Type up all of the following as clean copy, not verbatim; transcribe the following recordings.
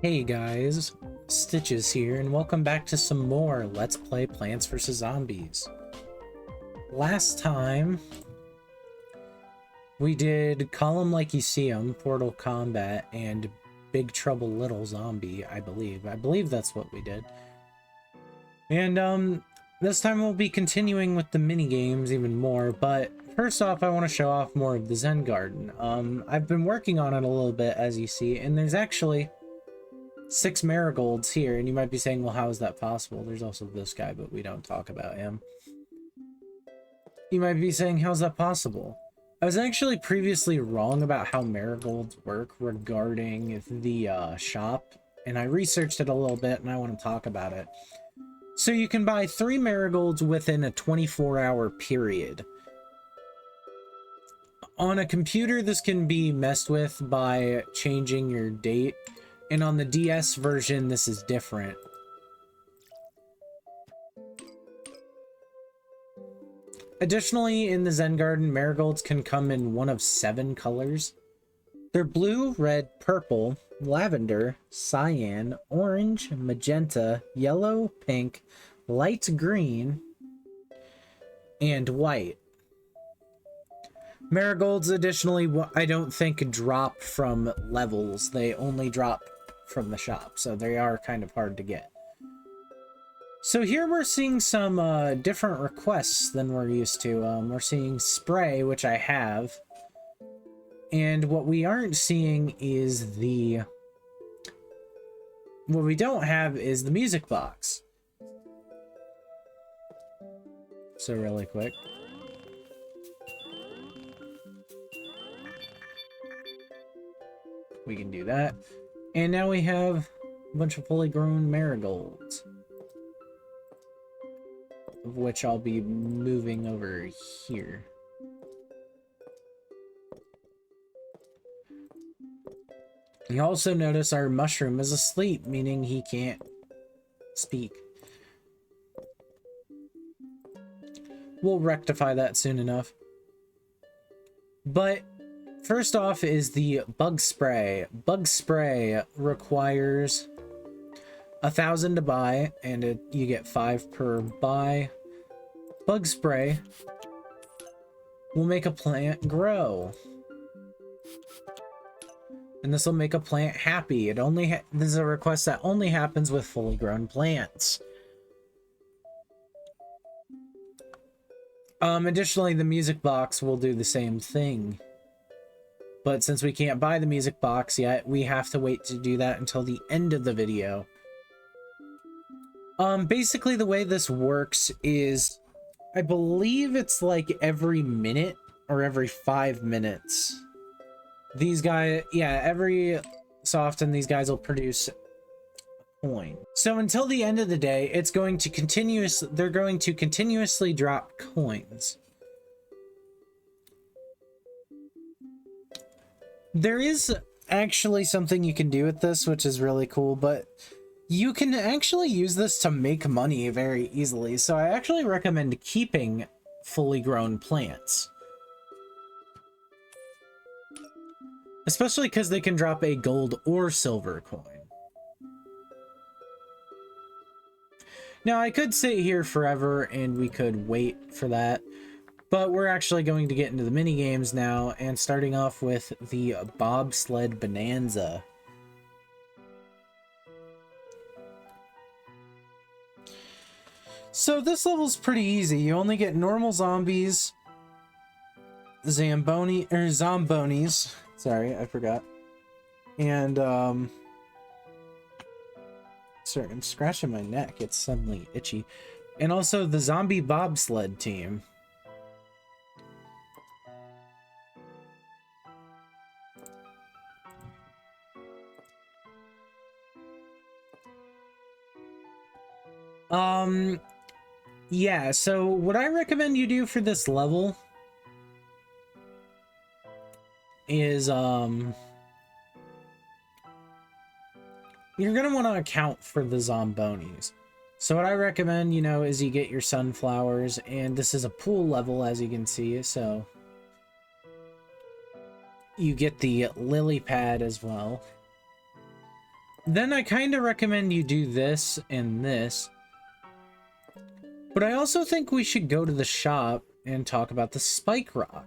Hey guys, Stitches here, and welcome back to some more Let's Play Plants vs. Zombies. Last time, we did Call 'em Like You See 'em, Portal Combat, and Big Trouble Little Zombie, I believe. I believe that's what we did. And, this time we'll be continuing with the mini-games even more, but first off, I want to show off more of the Zen Garden. I've been working on it a little bit, as you see, and there's actually 6 marigolds here, and you might be saying, well, how is that possible? There's also this guy, but we don't talk about him. You might be saying, how's that possible? I was actually previously wrong about how marigolds work regarding the shop, and I researched it a little bit, and I want to talk about it. So you can buy 3 marigolds within a 24-hour period. On a computer, this can be messed with by changing your date. And on the DS version, this is different. Additionally, in the Zen Garden, marigolds can come in one of 7 colors. They're blue, red, purple, lavender, cyan, orange, magenta, yellow, pink, light green, and white. Marigolds, additionally, I don't think drop from levels. They only drop from the shop, so they are kind of hard to get. So here we're seeing some different requests than we're used to. We're seeing spray, which I have, and what we aren't seeing is what we don't have is the music box. So really quick. We can do that. And now we have a bunch of fully grown marigolds, of which I'll be moving over here. You also notice our mushroom is asleep, meaning he can't speak. We'll rectify that soon enough. But first off is the bug spray. Bug spray requires 1,000 to buy, and you get 5 per buy. Bug spray will make a plant grow, and this will make a plant happy. This is a request that only happens with fully grown plants. Additionally, the music box will do the same thing. But since we can't buy the music box yet, we have to wait to do that until the end of the video. Basically the way this works is, I believe it's like every minute or every 5 minutes. These guys, yeah, every so often these guys will produce a coin. So until the end of the day, they're going to continuously drop coins. There is actually something you can do with this, which is really cool, but you can actually use this to make money very easily. So I actually recommend keeping fully grown plants, especially because they can drop a gold or silver coin. Now, I could sit here forever and we could wait for that, but we're actually going to get into the mini games now, and starting off with the Bobsled Bonanza. So this level's pretty easy. You only get normal zombies, zombonis. Sorry, I forgot. And sorry, I'm scratching my neck. It's suddenly itchy. And also the zombie bobsled team. Yeah, so what I recommend you do for this level is, you're gonna want to account for the zombonis. So what I recommend, is you get your sunflowers, and this is a pool level, as you can see, so you get the lily pad as well. Then I kind of recommend you do this and this. But I also think we should go to the shop and talk about the spike rock.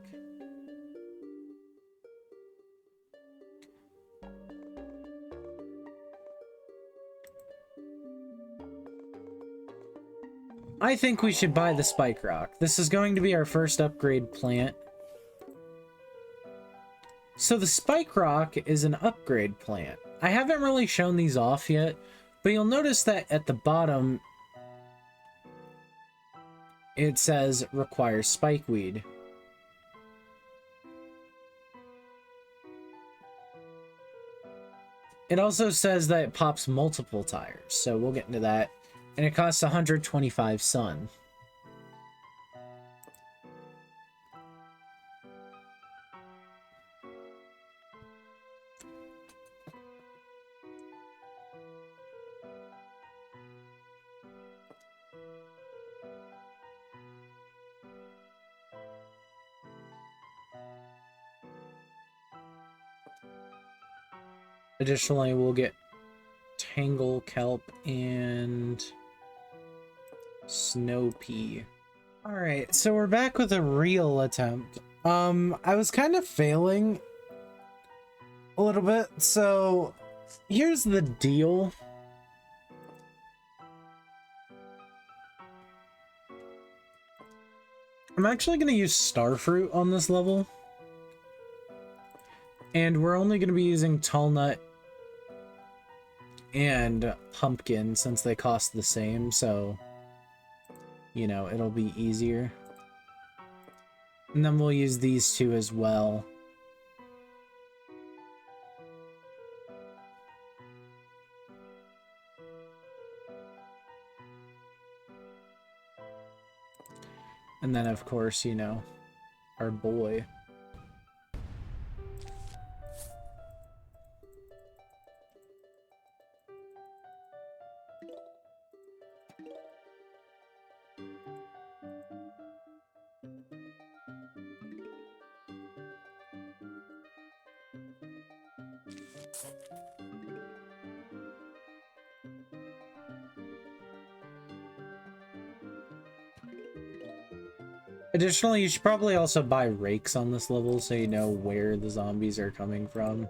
I think we should buy the spike rock. This is going to be our first upgrade plant. So the spike rock is an upgrade plant. I haven't really shown these off yet, but you'll notice that at the bottom it says requires spikeweed. It also says that it pops multiple tires, so we'll get into that. And it costs 125 sun. Additionally, we'll get Tangle Kelp and Snow Pea. Alright, so we're back with a real attempt. I was kind of failing a little bit, so here's the deal. I'm actually going to use Starfruit on this level. And we're only going to be using Tall Nut and Pumpkin since they cost the same, so, you know, it'll be easier. And then we'll use these two as well. And then, of course, you know, our boy. Additionally, you should probably also buy rakes on this level so you know where the zombies are coming from.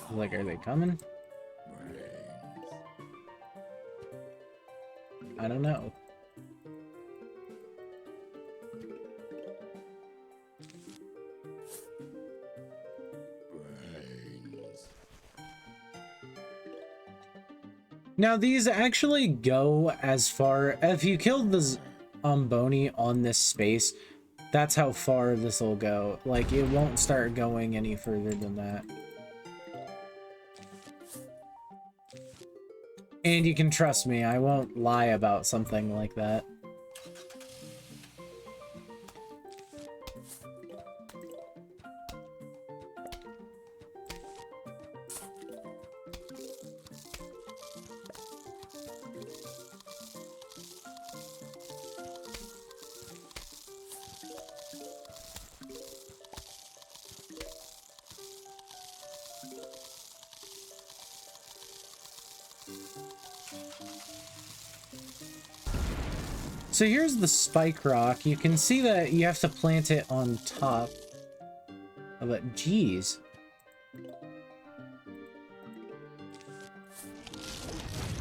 Like, are they coming? I don't know. Now, these actually go as far... If you killed the Boney on this space, that's how far this will go. Like, it won't start going any further than that. And you can trust me, I won't lie about something like that. So here's the spike rock. You can see that you have to plant it on top of it. Jeez.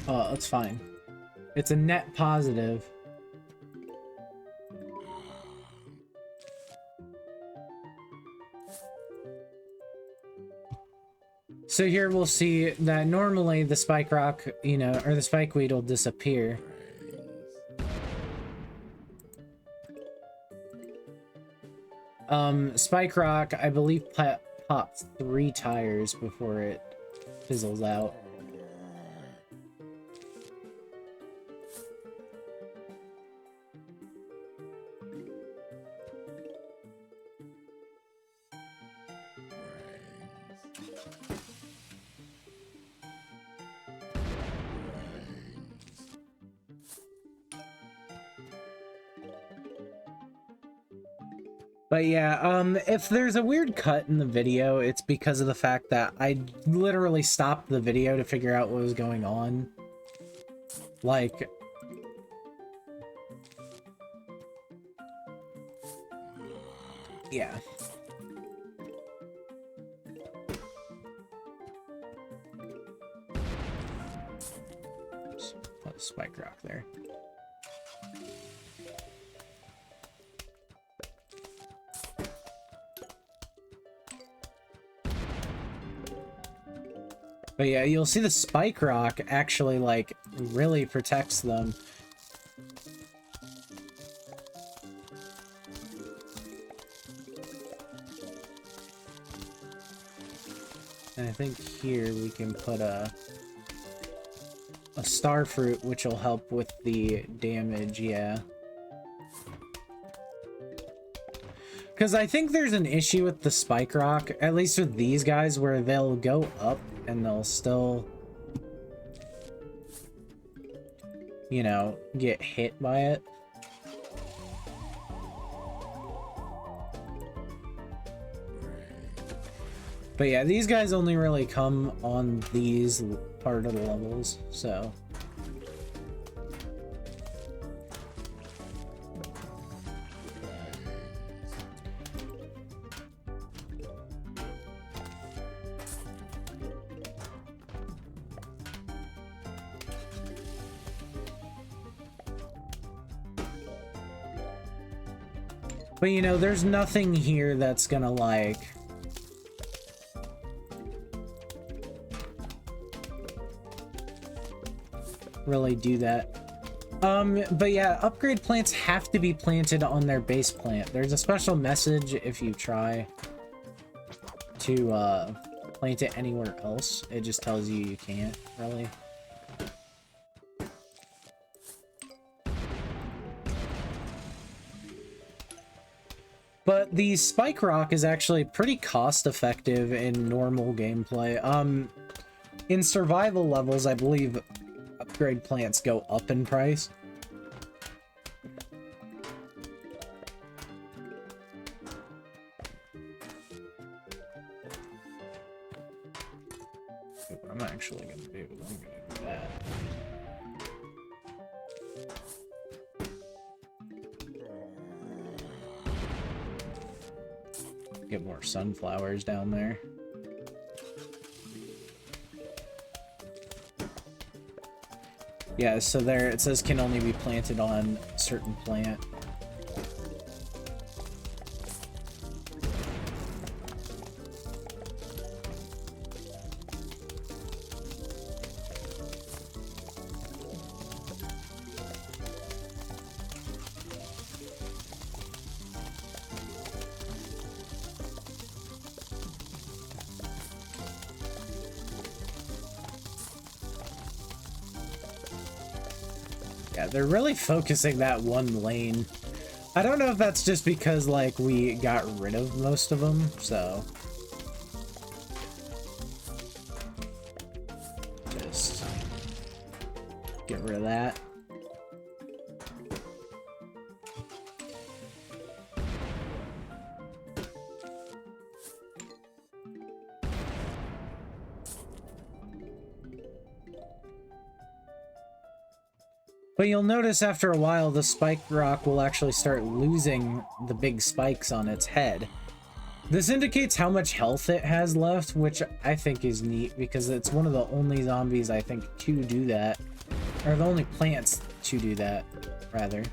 Oh, that's fine. It's a net positive. So here we'll see that normally the spike rock, you know, or the spike weed will disappear. Spike rock, I believe, pops 3 tires before it fizzles out. But yeah, if there's a weird cut in the video, it's because of the fact that I literally stopped the video to figure out what was going on. Like, yeah. Just put a spike rock there. But yeah, you'll see the spike rock actually, like, really protects them. And I think here we can put a star fruit, which will help with the damage, yeah. Because I think there's an issue with the spike rock, at least with these guys, where they'll go up and they'll still, you know, get hit by it. But yeah, these guys only really come on these part of the levels, so. But you know, there's nothing here that's gonna like really do that. But yeah, upgrade plants have to be planted on their base plant. There's a special message if you try to plant it anywhere else. It just tells you can't, really. But the spike rock is actually pretty cost effective in normal gameplay. In survival levels, I believe upgrade plants go up in price. What I'm actually gonna do, I'm gonna do that. Get more sunflowers down there. Yeah, so there it says can only be planted on a certain plant. Yeah, they're really focusing that one lane. I don't know if that's just because, like, we got rid of most of them, so. Just get rid of that. But you'll notice after a while, the spike rock will actually start losing the big spikes on its head. This indicates how much health it has left, which I think is neat because it's one of the only zombies, I think, to do that. Or the only plants to do that, rather.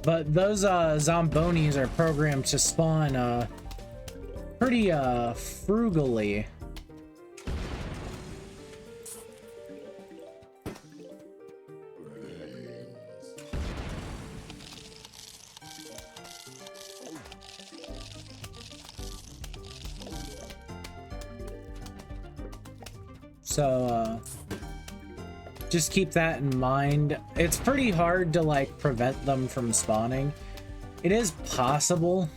But those zombonis are programmed to spawn pretty frugally. So just keep that in mind. It's pretty hard to like prevent them from spawning. It is possible.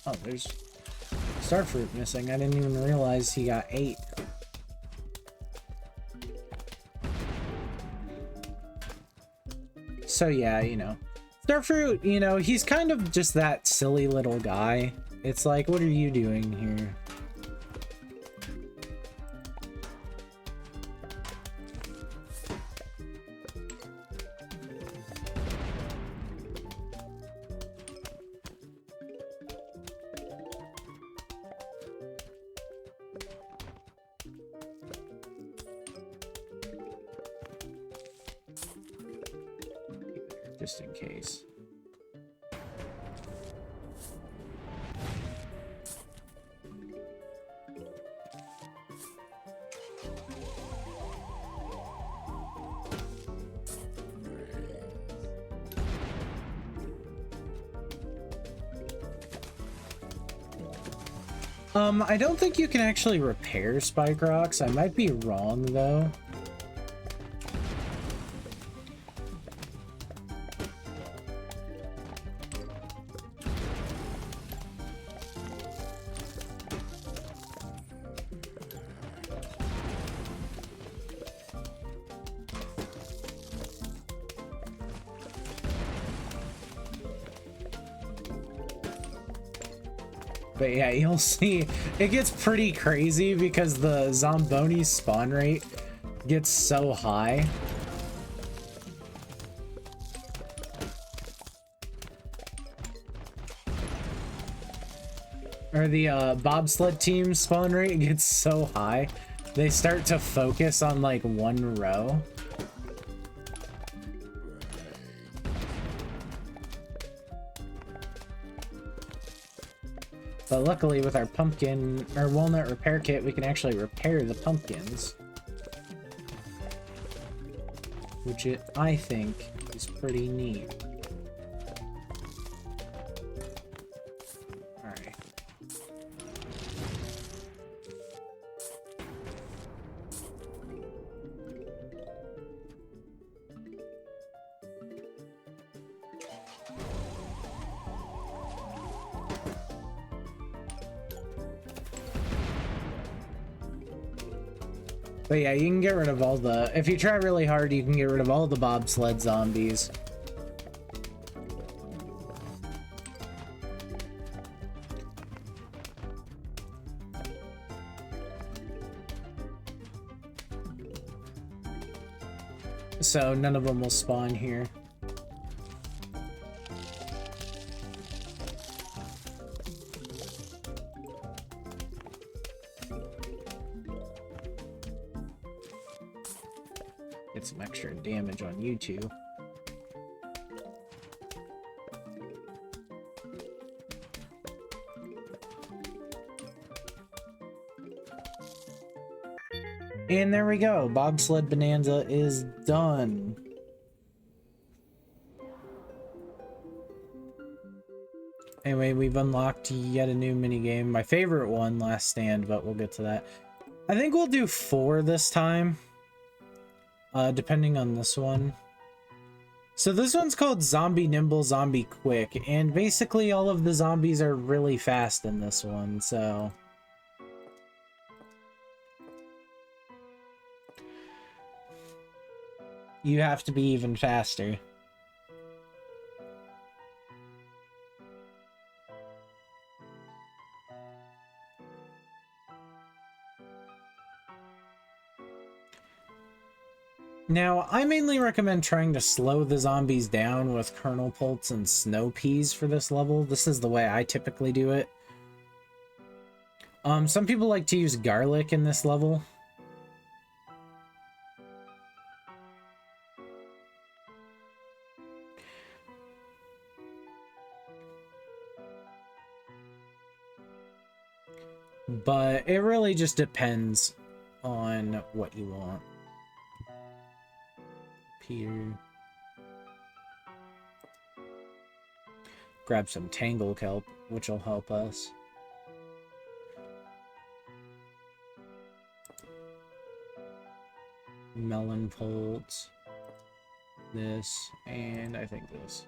Oh, there's starfruit missing. I didn't even realize he got 8. So yeah, you know, starfruit, you know, he's kind of just that silly little guy. It's like, what are you doing here? Just in case. I don't think you can actually repair spike rocks. I might be wrong though. But yeah, you'll see it gets pretty crazy because the Zomboni spawn rate gets so high. Or the bobsled team spawn rate gets so high, they start to focus on like one row. But luckily with our pumpkin or walnut repair kit, we can actually repair the pumpkins. Which I think is pretty neat. Alright. But yeah, you can get rid of all the... If you try really hard, you can get rid of all the bobsled zombies. So none of them will spawn here. Get some extra damage on you two. And there we go. Bobsled Bonanza is done. Anyway, we've unlocked yet a new minigame. My favorite one, Last Stand, but we'll get to that. I think we'll do 4 this time. Depending on this one. So this one's called Zombie Nimble Zombie Quick, and basically all of the zombies are really fast in this one, so... You have to be even faster. Now, I mainly recommend trying to slow the zombies down with kernel pults and snow peas for this level. This is the way I typically do it. Some people like to use garlic in this level. But it really just depends on what you want. Peter. Grab some tangle kelp, which will help us. Melon poults. This, and I think this.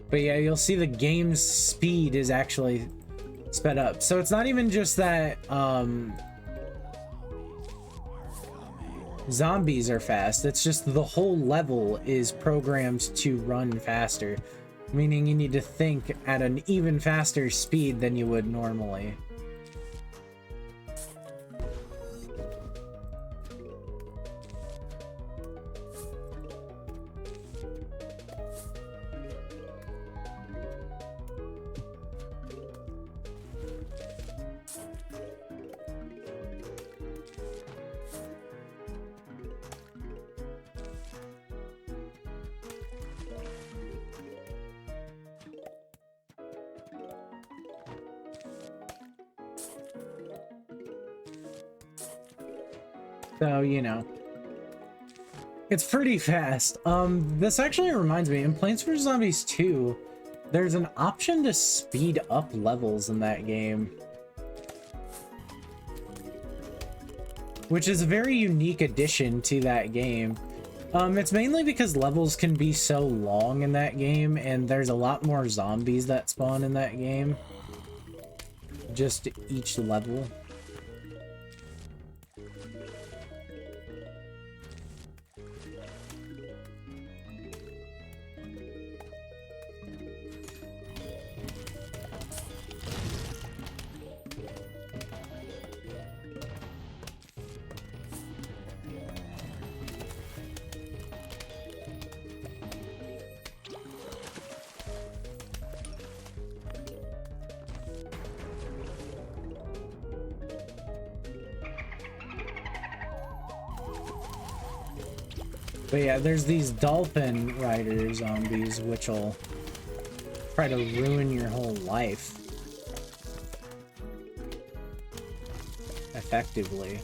But yeah, you'll see the game's speed is actually sped up. So it's not even just that zombies are fast. It's just the whole level is programmed to run faster. Meaning you need to think at an even faster speed than you would normally. So, you know, it's pretty fast. This actually reminds me, in Plants vs. Zombies 2, there's an option to speed up levels in that game, which is a very unique addition to that game. It's mainly because levels can be so long in that game, and there's a lot more zombies that spawn in that game. Just each level. But yeah, there's these dolphin rider zombies, which will try to ruin your whole life. Effectively.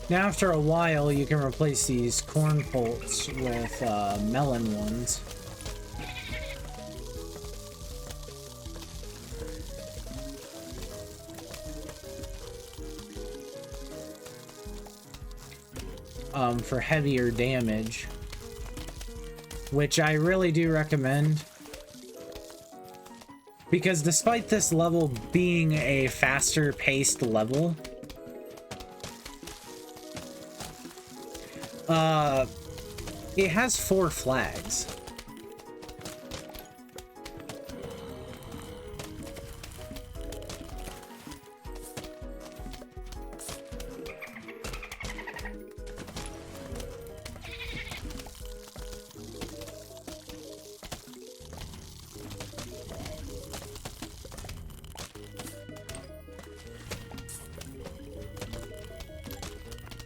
Now, after a while, you can replace these corn poults with melon ones. For heavier damage, which I really do recommend, because despite this level being a faster paced level, it has 4 flags.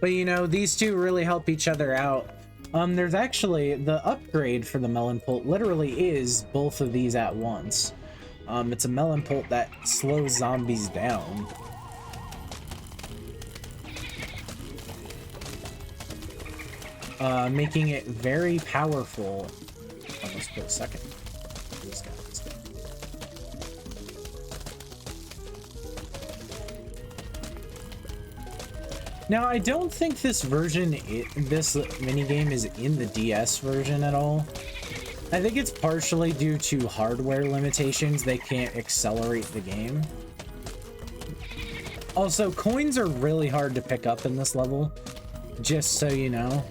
But you know, these two really help each other out. There's actually the upgrade for the melon pult literally is both of these at once. It's a melon pult that slows zombies down. Making it very powerful. Almost put a second. These guys. Now, I don't think this version, this minigame is in the DS version at all. I think it's partially due to hardware limitations. They can't accelerate the game. Also, coins are really hard to pick up in this level, just so you know.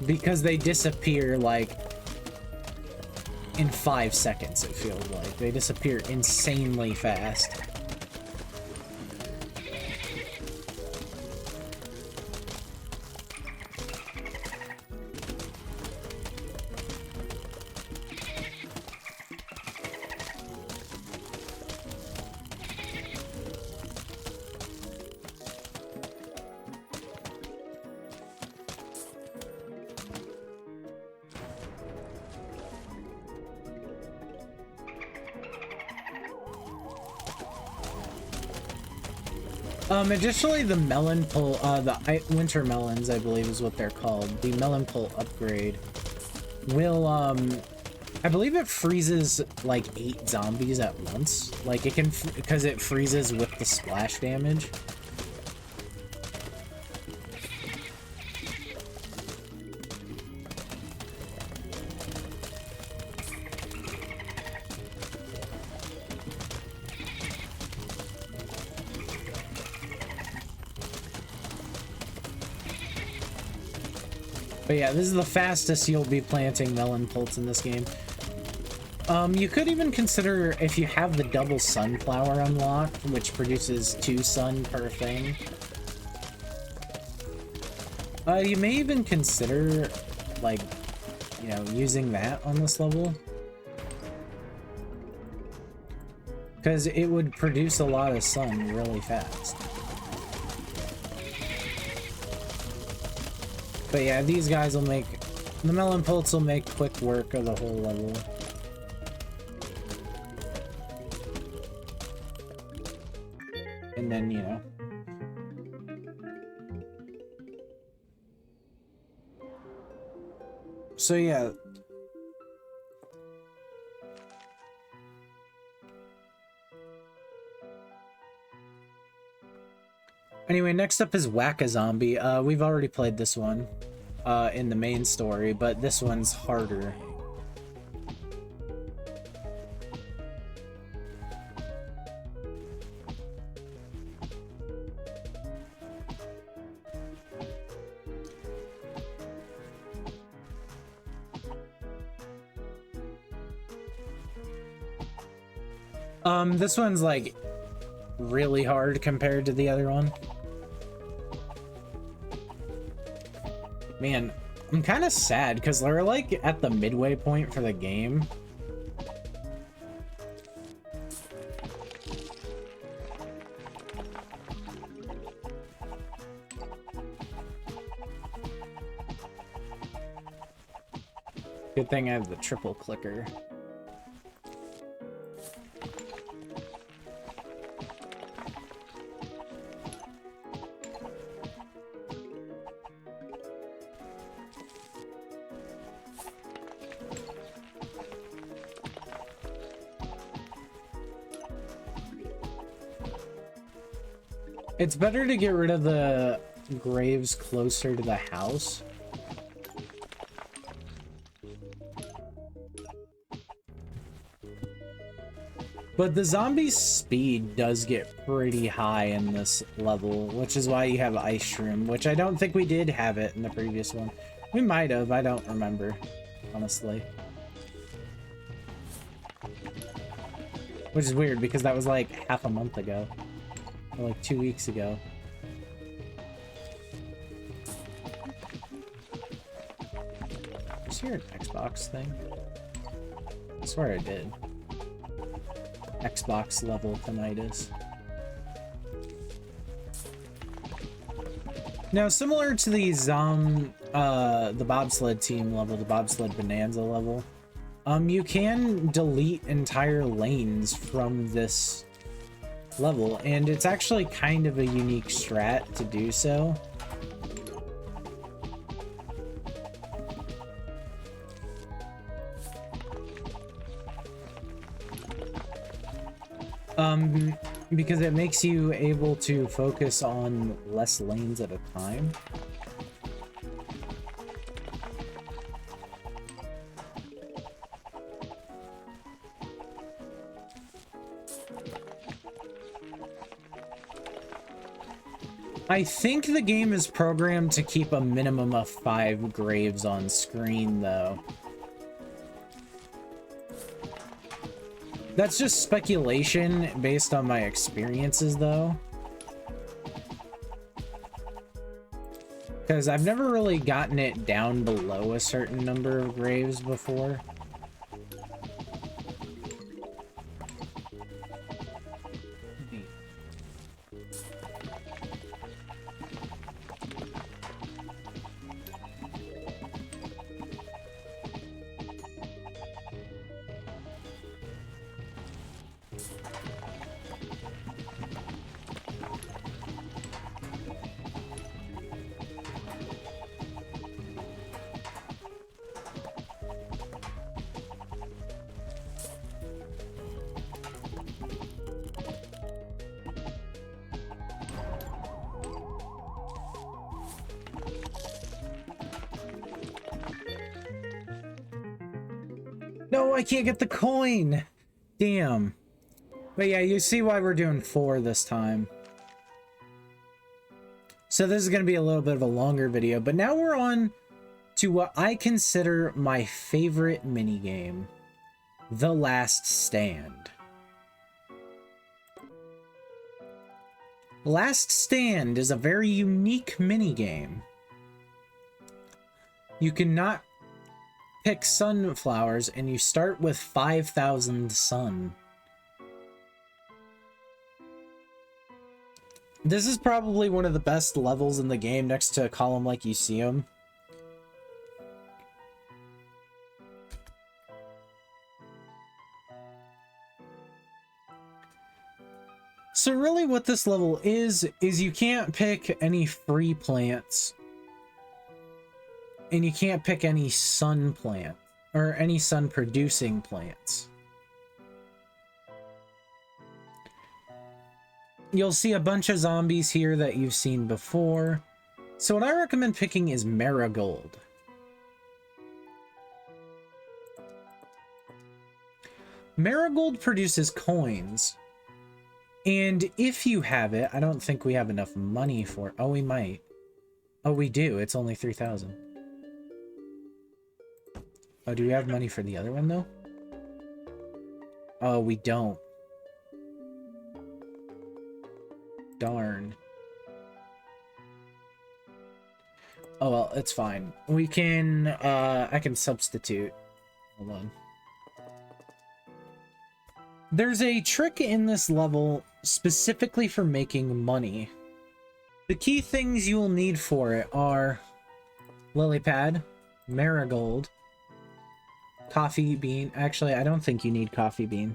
Because they disappear, like, in 5 seconds, it feels like. They disappear insanely fast. Additionally, the melon pull, winter melons, I believe is what they're called. The melon pull upgrade will, I believe it freezes like 8 zombies at once. Like it can, because it freezes with the splash damage. But yeah, this is the fastest you'll be planting melon pults in this game. You could even consider if you have the double sunflower unlocked, which produces 2 sun per thing. You may even consider, like, you know, using that on this level. Because it would produce a lot of sun really fast. But yeah, these guys will make... The melon pults will make quick work of the whole level. And then, you know... So yeah... Anyway, next up is Whack-A-Zombie. We've already played this one in the main story, but this one's harder. This one's like really hard compared to the other one. Man, I'm kind of sad because they're like at the midway point for the game. Good thing I have the triple clicker. It's better to get rid of the graves closer to the house. But the zombie's speed does get pretty high in this level, which is why you have Ice Shroom, which I don't think we did have it in the previous one. We might have, I don't remember, honestly. Which is weird because that was like half a month ago. Or like 2 weeks ago. Is here an Xbox thing? I swear I did. Xbox level tinnitus. Now, similar to the the bobsled team level, the Bobsled Bonanza level, you can delete entire lanes from this level, and it's actually kind of a unique strat to do so. Because it makes you able to focus on less lanes at a time. I think the game is programmed to keep a minimum of 5 graves on screen, though. That's just speculation based on my experiences, though. Because I've never really gotten it down below a certain number of graves before. No, I can't get the coin! Damn. But yeah, you see why we're doing 4 this time. So this is going to be a little bit of a longer video, but now we're on to what I consider my favorite minigame, The Last Stand. Last Stand is a very unique minigame. You cannot pick sunflowers, and you start with 5,000 sun. This is probably one of the best levels in the game next to a column like you see them. So really what this level is you can't pick any free plants. And you can't pick any sun plant, or any sun producing plants. You'll see a bunch of zombies here that you've seen before. So what I recommend picking is marigold. Marigold produces coins. And if you have it, I don't think we have enough money for it. Oh, we might. Oh, we do. It's only 3,000. Oh, do we have money for the other one, though? Oh, we don't. Darn. Oh, well, it's fine. We can, I can substitute. Hold on. There's a trick in this level specifically for making money. The key things you will need for it are lily pad, marigold, coffee bean. Actually, I don't think you need coffee bean.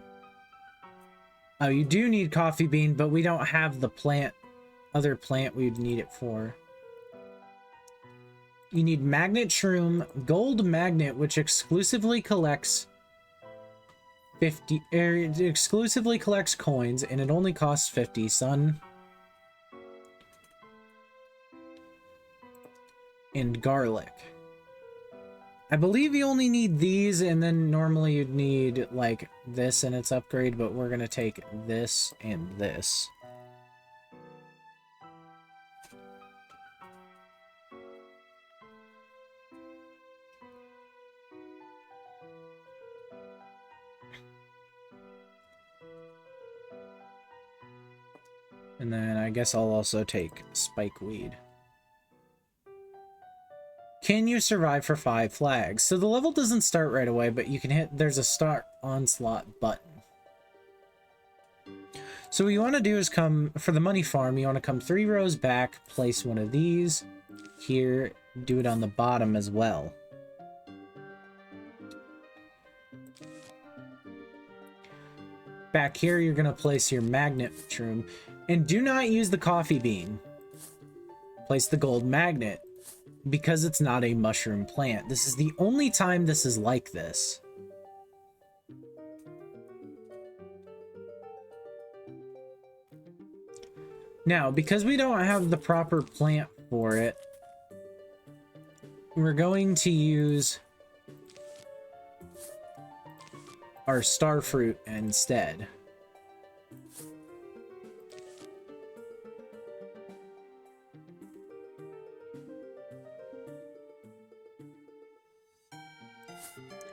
Oh, you do need coffee bean, but we don't have the plant, other plant we would need it for. You need magnet shroom, gold magnet, which exclusively collects it exclusively collects coins, and it only costs 50 sun. And garlic. I believe you only need these, and then normally you'd need like this and its upgrade, but we're gonna take this and this. And then I guess I'll also take spikeweed. Can you survive for 5 flags? So the level doesn't start right away, but you can hit, there's a start onslaught button. So what you want to do is come, for the money farm, you want to come 3 rows back, place one of these here, do it on the bottom as well. Back here, you're going to place your magnet shroom. And do not use the coffee bean. Place the gold magnet. Because it's not a mushroom plant. This is the only time this is like this. Now, because we don't have the proper plant for it, we're going to use our star fruit instead.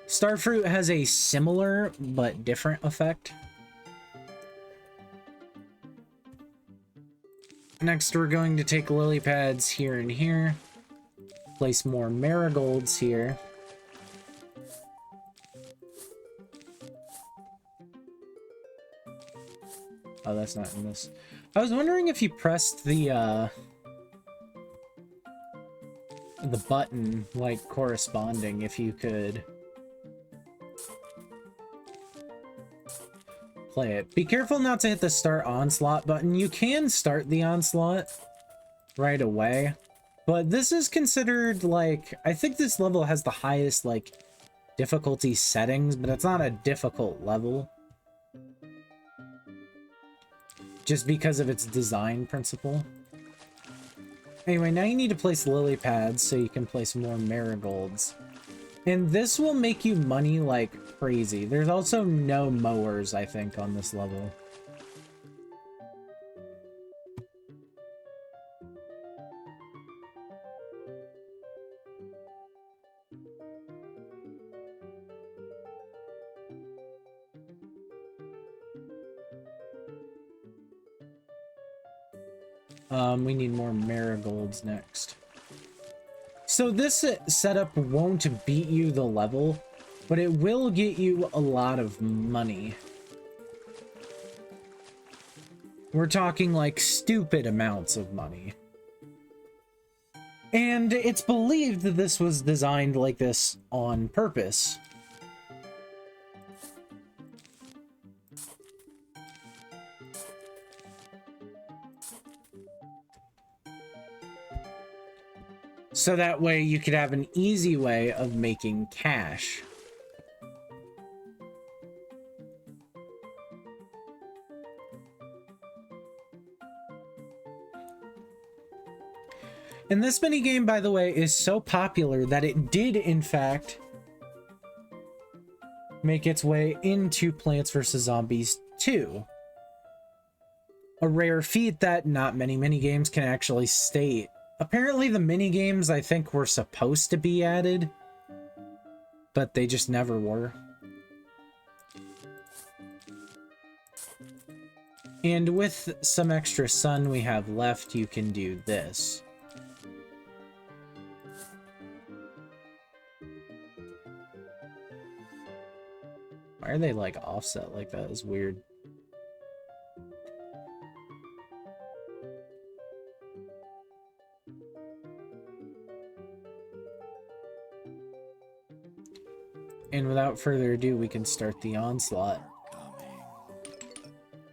Starfruit has a similar but different effect. Next, we're going to take lily pads here and here. Place more marigolds here. Oh, that's not in this. I was wondering if you pressed the button, like, corresponding, if you could play it. Be careful not to hit the start onslaught button. You can start the onslaught right away, but this is considered, like, I think this level has the highest, like, difficulty settings, but it's not a difficult level. Just because of its design principle. Anyway, now you need to place lily pads so you can place more marigolds. And this will make you money like crazy. There's also no mowers, I think, on this level. We need more marigolds next. So this setup won't beat you the level, but it will get you a lot of money. We're talking like stupid amounts of money. And it's believed that this was designed like this on purpose. So that way you could have an easy way of making cash. And this minigame, by the way, is so popular that it did, in fact, make its way into Plants vs. Zombies 2. A rare feat that not many minigames can actually state. Apparently the minigames, I think, were supposed to be added, but they just never were. And with some extra sun we have left, you can do this. Why are they like offset like that? It's weird. And without further ado, we can start the onslaught.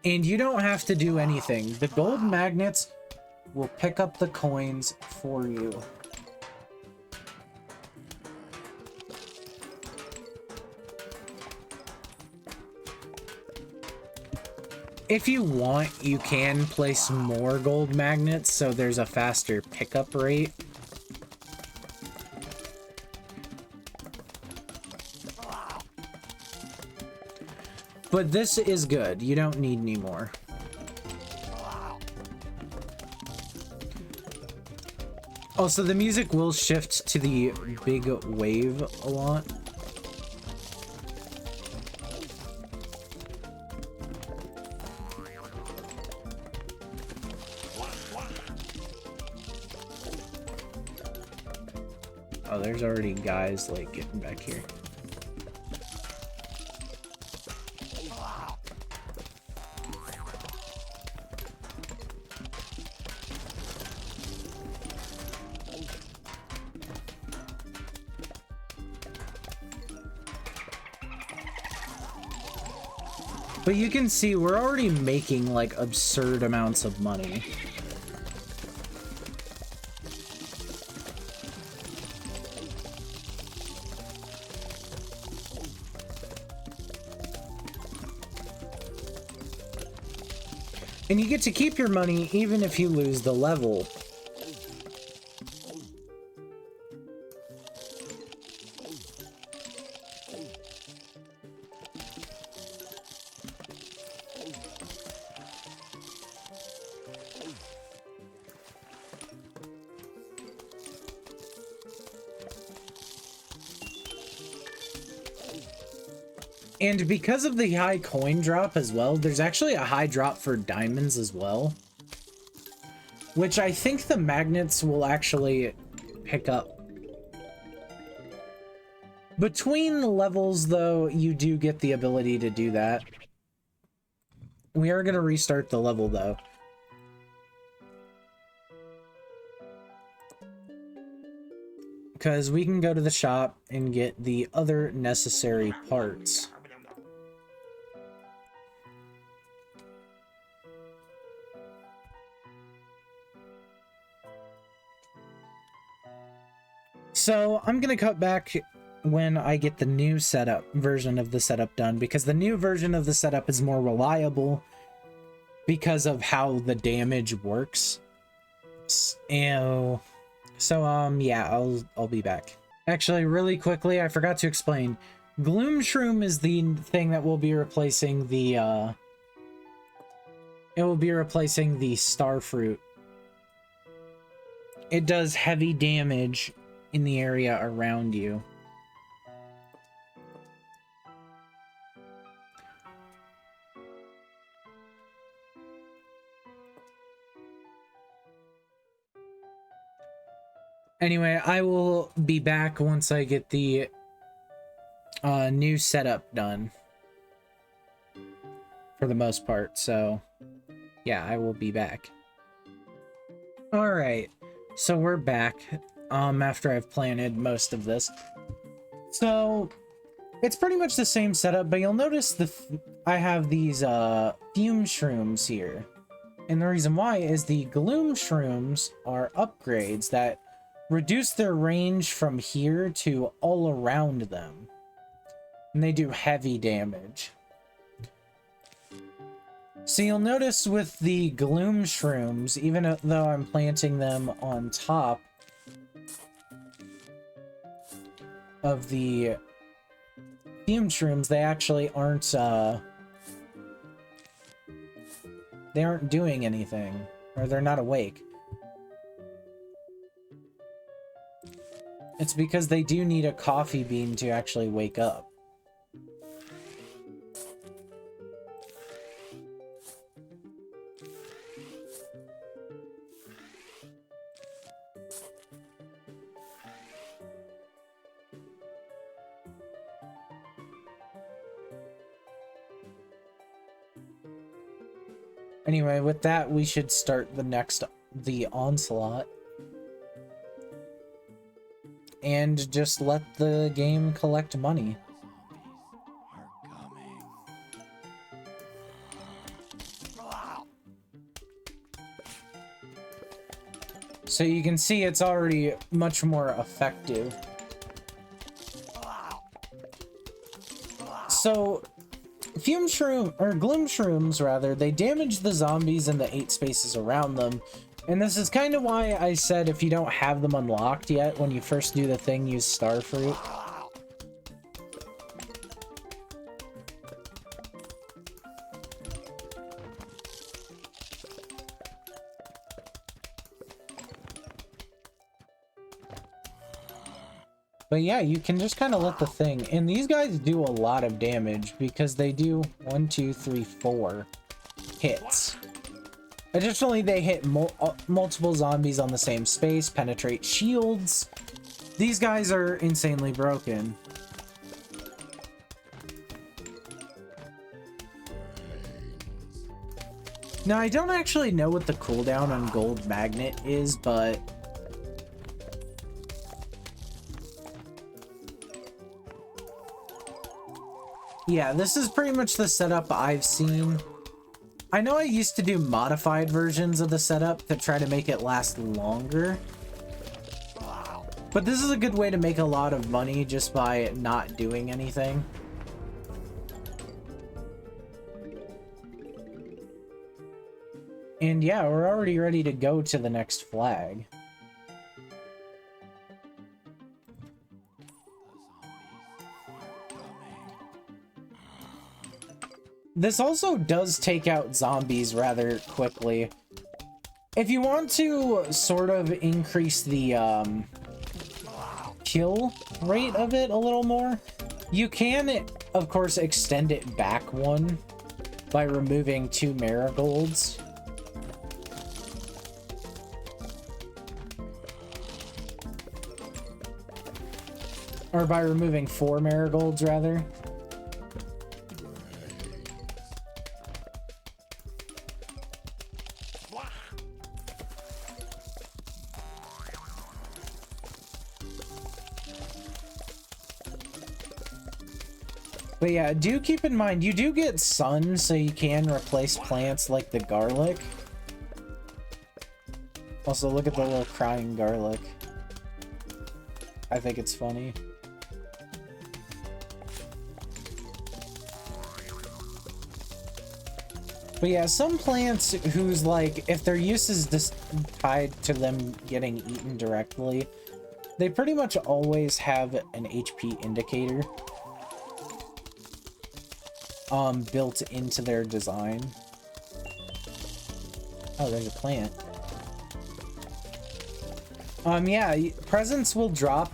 And you don't have to do anything. The gold magnets will pick up the coins for you. If you want, you can place more gold magnets so there's a faster pickup rate. But this is good. You don't need any more. Also, the music will shift to the big wave a lot. Oh, there's already guys like getting back here. But you can see we're already making like absurd amounts of money. And you get to keep your money even if you lose the level. And because of the high coin drop as well, there's actually a high drop for diamonds as well. Which I think the magnets will actually pick up. Between levels, though, you do get the ability to do that. We are going to restart the level, though. Because we can go to the shop and get the other necessary parts. So I'm going to cut back when I get the new version of the setup done, because the new version of the setup is more reliable because of how the damage works. So yeah, I'll be back. Actually, really quickly, I forgot to explain. Gloom Shroom is the thing that will be replacing the, it will be replacing the Starfruit. It does heavy damage in the area around you. Anyway, I will be back once I get the new setup done. For the most part, so yeah, I will be back. Alright, so we're back after I've planted most of this. So it's pretty much the same setup, but you'll notice I have these fume shrooms here. And the reason why is the gloom shrooms are upgrades that reduce their range from here to all around them. And they do heavy damage. So you'll notice with the gloom shrooms, even though I'm planting them on top of the fume shrooms, they actually aren't doing anything, or they're not awake. It's because they do need a coffee bean to actually wake up. Anyway, with that, we should start the onslaught. And just let the game collect money. So you can see it's already much more effective. So fume shroom, or gloom shrooms rather, they damage the zombies in the 8 spaces around them. And this is kind of why I said if you don't have them unlocked yet, when you first do the thing, use Starfruit. But yeah, you can just kind of let the thing, and these guys do a lot of damage because they do 1, 2, 3, 4 hits. Additionally, they hit multiple zombies on the same space, penetrate shields. These guys are insanely broken. Now, I don't actually know what the cooldown on Gold Magnet is, but yeah, this is pretty much the setup I've seen. I know I used to do modified versions of the setup to try to make it last longer. But this is a good way to make a lot of money just by not doing anything. And yeah, we're already ready to go to the next flag. This also does take out zombies rather quickly. If you want to sort of increase the kill rate of it a little more, you can, of course, extend it back one by removing 2 marigolds. Or by removing 4 marigolds, rather. But yeah, do keep in mind, you do get sun, so you can replace plants like the garlic. Also, look at the little crying garlic. I think it's funny. But yeah, some plants whose, like, if their use is just tied to them getting eaten directly, they pretty much always have an HP indicator built into their design. Oh, there's a plant. Yeah, presents will drop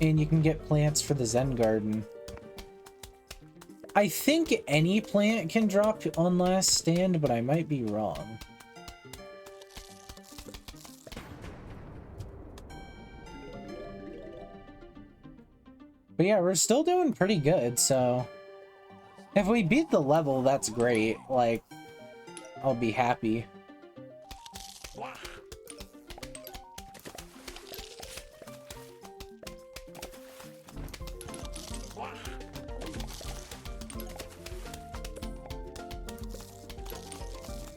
and you can get plants for the Zen Garden. I think any plant can drop on last stand, but I might be wrong. But yeah, we're still doing pretty good, so if we beat the level, that's great. Like, I'll be happy.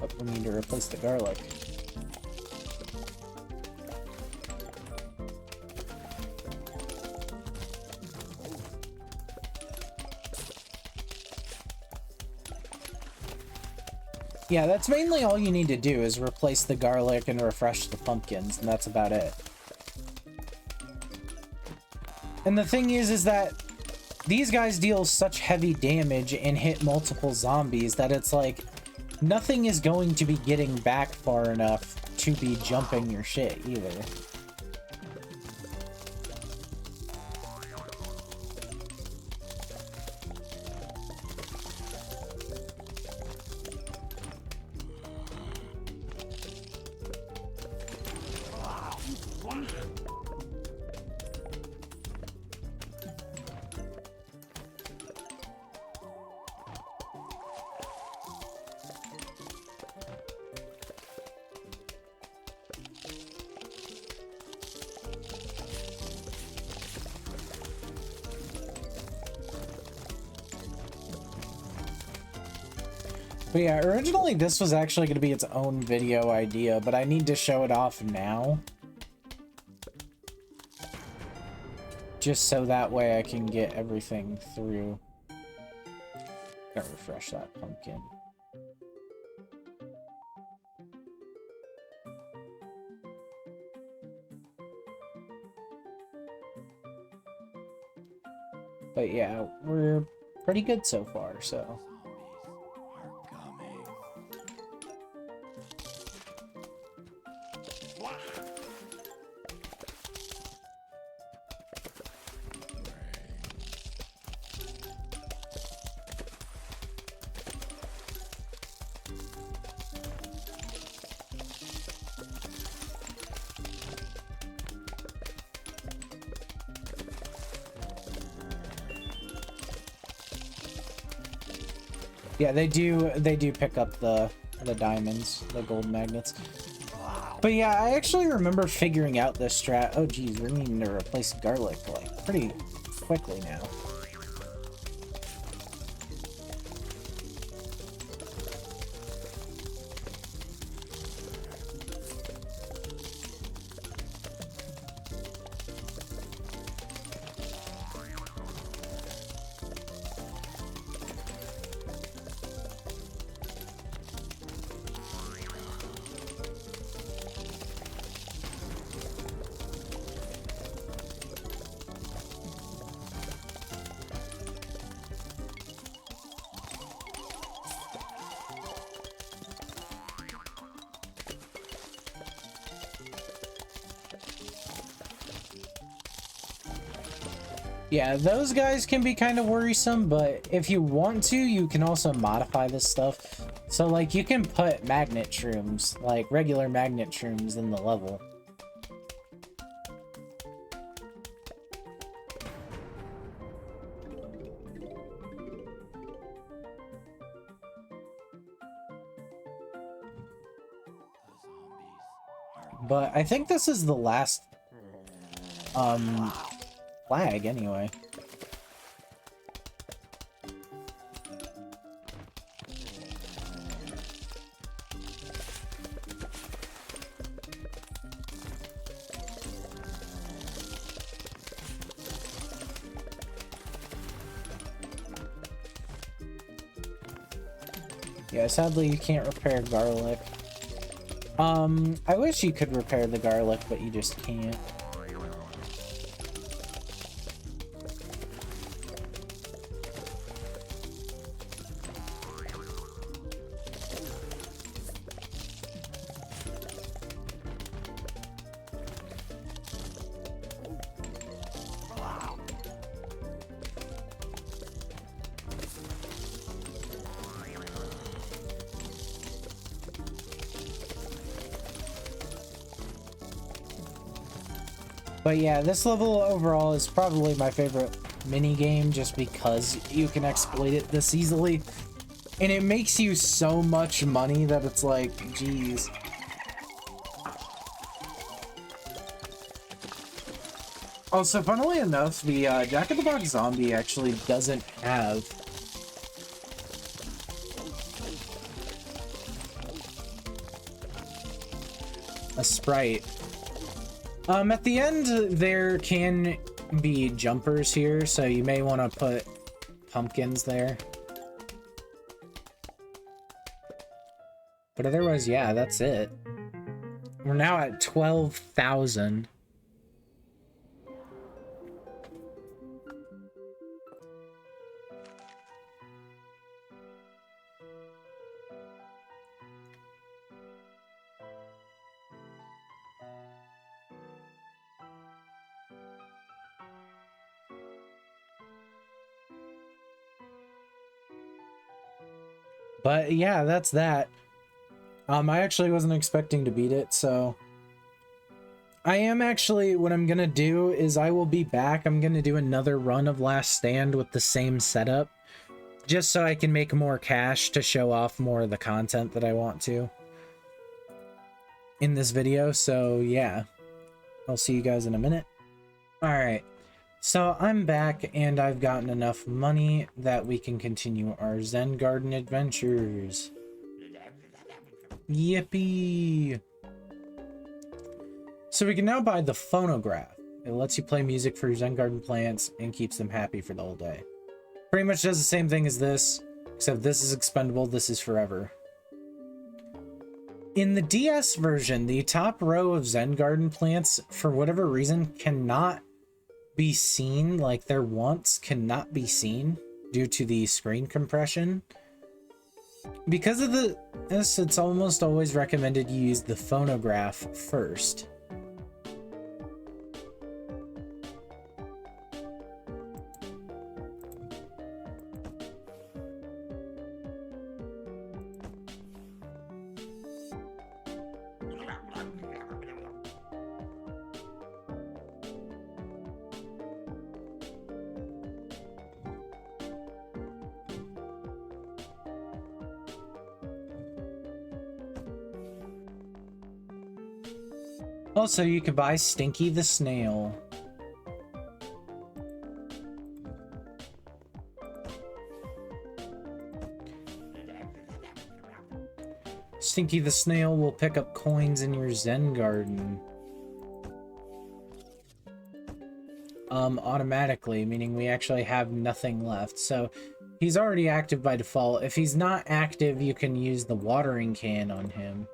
But we need to replace the garlic. Yeah, that's mainly all you need to do is replace the garlic and refresh the pumpkins, and that's about it. And the thing is that these guys deal such heavy damage and hit multiple zombies that it's like nothing is going to be getting back far enough to be jumping your shit either. But yeah, originally this was actually going to be its own video idea, but I need to show it off now. Just so that way I can get everything through. Gotta refresh that pumpkin. But yeah, we're pretty good so far, so. Yeah, they do pick up the diamonds, the gold magnets. But yeah, I actually remember figuring out this strat. Oh geez, we're needing to replace garlic like pretty quickly now. Yeah, those guys can be kind of worrisome, but if you want to, you can also modify this stuff. So, like, you can put magnet shrooms, like regular magnet shrooms in the level. But I think this is the last, flag anyway. Yeah, sadly you can't repair garlic. I wish you could repair the garlic, but you just can't. But yeah, this level overall is probably my favorite mini game just because you can exploit it this easily. And it makes you so much money that it's like, geez. Also, funnily enough, the Jack-in-the-Box Zombie actually doesn't have a sprite. At the end, there can be jumpers here, so you may want to put pumpkins there. But otherwise, yeah, that's it. We're now at 12,000. But yeah, that's that. I actually wasn't expecting to beat it, so I am actually, what I'm gonna do is I will be back. I'm gonna do another run of Last Stand with the same setup, just so I can make more cash to show off more of the content that I want to in this video. So yeah, I'll see you guys in a minute. All right. So I'm back and I've gotten enough money that we can continue our Zen Garden adventures. Yippee! So we can now buy the phonograph. It lets you play music for your Zen Garden plants and keeps them happy for the whole day. Pretty much does the same thing as this, except this is expendable, this is forever. In the DS version, the top row of Zen Garden plants, for whatever reason, cannot be seen, like their wants cannot be seen due to the screen compression. Because of this, it's almost always recommended you use the phonograph first. Also, you can buy Stinky the Snail. Stinky the Snail will pick up coins in your Zen Garden. Automatically, meaning we actually have nothing left. So he's already active by default. If he's not active, you can use the watering can on him.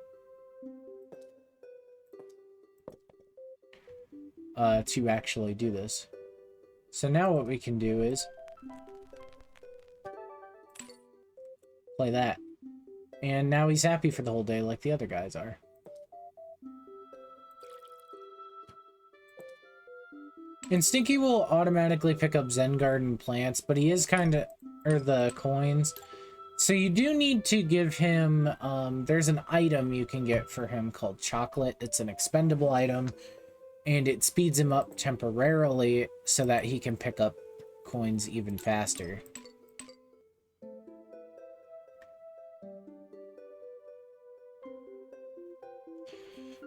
To actually do this. So now what we can do is play that. And now he's happy for the whole day like the other guys are. And Stinky will automatically pick up Zen Garden plants, but he is kind of, or the coins. So you do need to give him, there's an item you can get for him called Chocolate. It's an expendable item. And it speeds him up temporarily so that he can pick up coins even faster.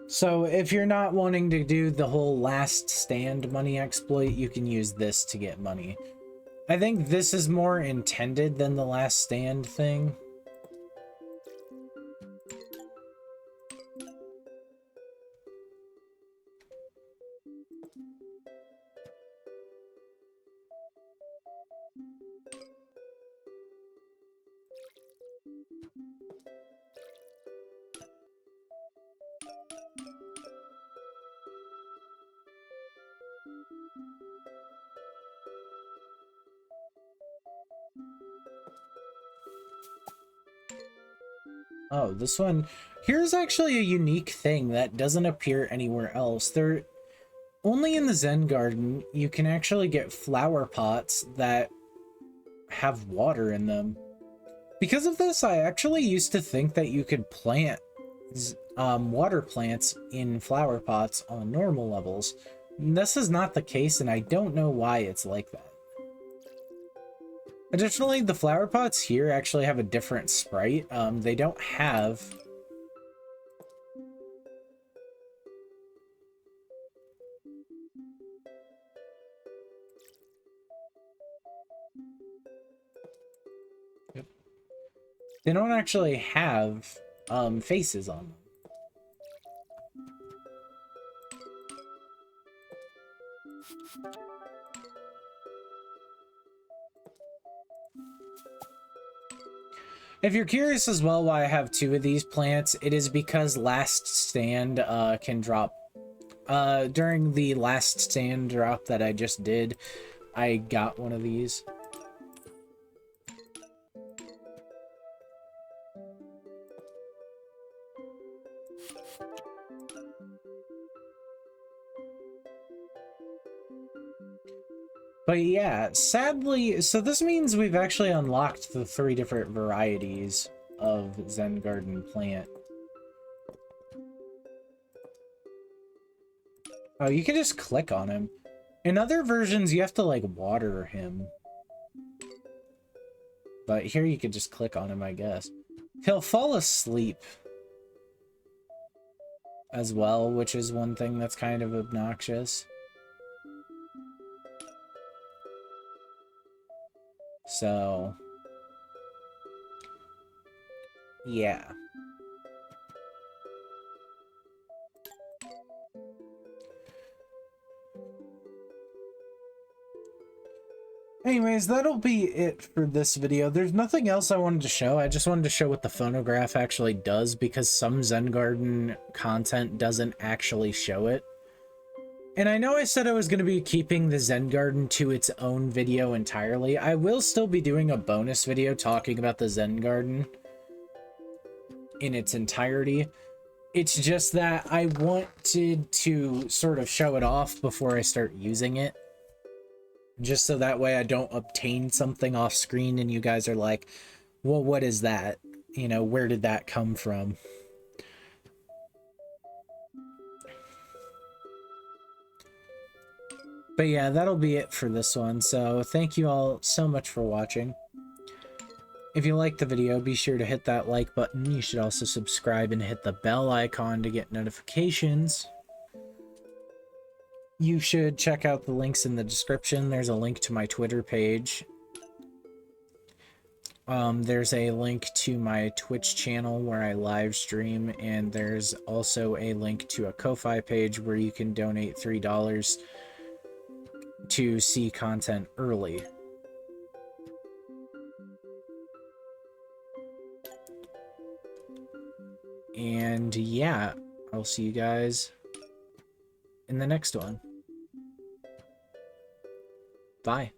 So if you're not wanting to do the whole Last Stand money exploit, you can use this to get money. I think this is more intended than the Last Stand thing. Oh, this one. Here's actually a unique thing that doesn't appear anywhere else. Only in the Zen Garden, you can actually get flower pots that have water in them. Because of this, I actually used to think that you could plant water plants in flower pots on normal levels. This is not the case, and I don't know why it's like that. Additionally, the flower pots here actually have a different sprite. They don't have... Yep. They don't actually have faces on them. If you're curious as well why I have 2 of these plants, it is because Last Stand can drop. During the Last Stand drop that I just did, I got one of these. But yeah, sadly, so this means we've actually unlocked the 3 different varieties of Zen Garden plant. Oh, you can just click on him. In other versions, you have to, like, water him. But here you can just click on him, I guess. He'll fall asleep as well, which is one thing that's kind of obnoxious. So, yeah. Anyways, that'll be it for this video. There's nothing else I wanted to show. I just wanted to show what the phonograph actually does, because some Zen Garden content doesn't actually show it. And I know I said I was going to be keeping the Zen Garden to its own video entirely. I will still be doing a bonus video talking about the Zen Garden in its entirety. It's just that I wanted to sort of show it off before I start using it. Just so that way I don't obtain something off screen and you guys are like, well, what is that? You know, where did that come from? But yeah, that'll be it for this one. So thank you all so much for watching. If you liked the video, be sure to hit that like button. You should also subscribe and hit the bell icon to get notifications. You should check out the links in the description. There's a link to my Twitter page. There's a link to my Twitch channel where I live stream, and there's also a link to a Ko-Fi page where you can donate $3 to see content early. And yeah, I'll see you guys in the next one. Bye.